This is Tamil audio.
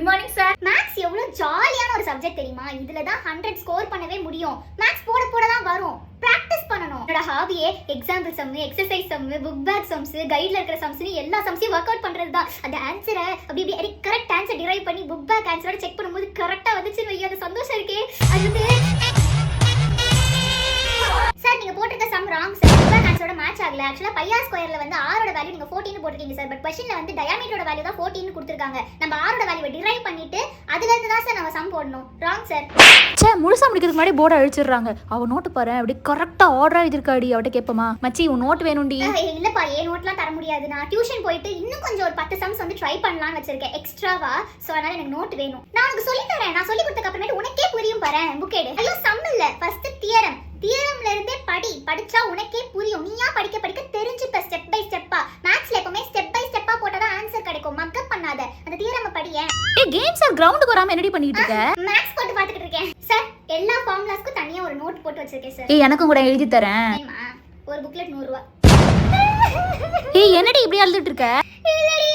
Good morning sir. மேத்ஸ் எவ்வளவு ஜாலியான ஒரு சப்ஜெக்ட் தெரியுமா? இதுல தான் 100 ஸ்கோர் பண்ணவே முடியும். மேத்ஸ் போட போட தான் வரும். பிராக்டிஸ் பண்ணணும். என்னோட ஹாபியே example sum, exercise sum, book back sums, கைட்ல இருக்கிற சம்ஸ் எல்லா சம்ஸையும் ஒர்க் அவுட் பண்றது தான். அந்த ஆன்சரை அப்படி கரெக்ட் ஆன்சர் டிரைவ் பண்ணி புக் பேக் ஆன்சரோட செக் பண்ணும்போது கரெக்டா வந்துச்சுன்னு வையா, அந்த சந்தோஷம் இருக்கே. அது வந்து சார் நீங்க போட்டிருக்க sum wrong sir. Book back ஆன்சரோட மேட்ச் ஆகல. ஆக்சுவலா பையா ஸ்கொயர்ல வந்து r ஓட வேல்யூ நீங்க 14 போட்டுருக்கீங்க சார். பட் क्वेश्चनல வந்து டயாமீட்டரோட வேல்யூ தான் 14 கொடுத்திருக்காங்க. நம்ம r ஓட வேல்யூவை டிரைவ் பண்ணிட்டு அதுல இருந்து தான் சார் நம்ம சம் போடணும். Wrong sir. ச்சே, முழுசா முடிக்கிறதுக்கு முன்னாடி போர்டு அழிச்சிடுறாங்க. அவ நோட்டு பாரு, அப்படி கரெக்டா ஆர்டரா எழுதிருக்காடி. அவட்ட கேப்பமா, மச்சி உன் நோட் வேணும்டி. இல்லப்பா, ஏன் நோட்லாம் தர முடியாது. நான் டியூஷன் போயிட்டு இன்னும் கொஞ்சம் ஒரு 10 சம்ஸ் வந்து ட்ரை பண்ணலாம்னு வச்சிருக்கேன் எக்ஸ்ட்ராவா. சோ அதனால எனக்கு நோட் வேணும். நான் உனக்கு சொல்லி தரேன். நான் சொல்லி கொடுத்ததுக்கு அப்புறமேட்டு உனக்கே புரியும் பாரு. புக் எடு. ஐயோ சம் இல்ல, ஃபர்ஸ்ட் தியரம். தியரம்ல இருந்தே படிச்சா உனக்கே புரியும். நீயா படிக்க தெரிஞ்சுப்ப ஸ்டெப் பை ஸ்டெப்பா. மேத்ஸ்ல எப்பவுமே ஸ்டெப் பை ஸ்டெப்பா போட்டா தான் ஆன்சர் கிடைக்கும். மக்கப் பண்ணாத. அந்த தியரம் படியே. ஏய் கேம் சார், கிரவுண்டுக்கு வராம என்னடி பண்ணிட்டு இருக்க? மேத்ஸ் போட்டு பாத்துக்கிட்டு இருக்கேன் சார். எல்லா ஃபார்முலாஸ்க்கும் தனியா ஒரு நோட் போட்டு வச்சிருக்கேன் சார். ஏய் எனக்கும் கூட எழுதி தரேன். ஒரு புக்லெட் 100 ரூபாய். ஏய் என்னடி இப்படி அழுதுட்டு இருக்க? இல்லடி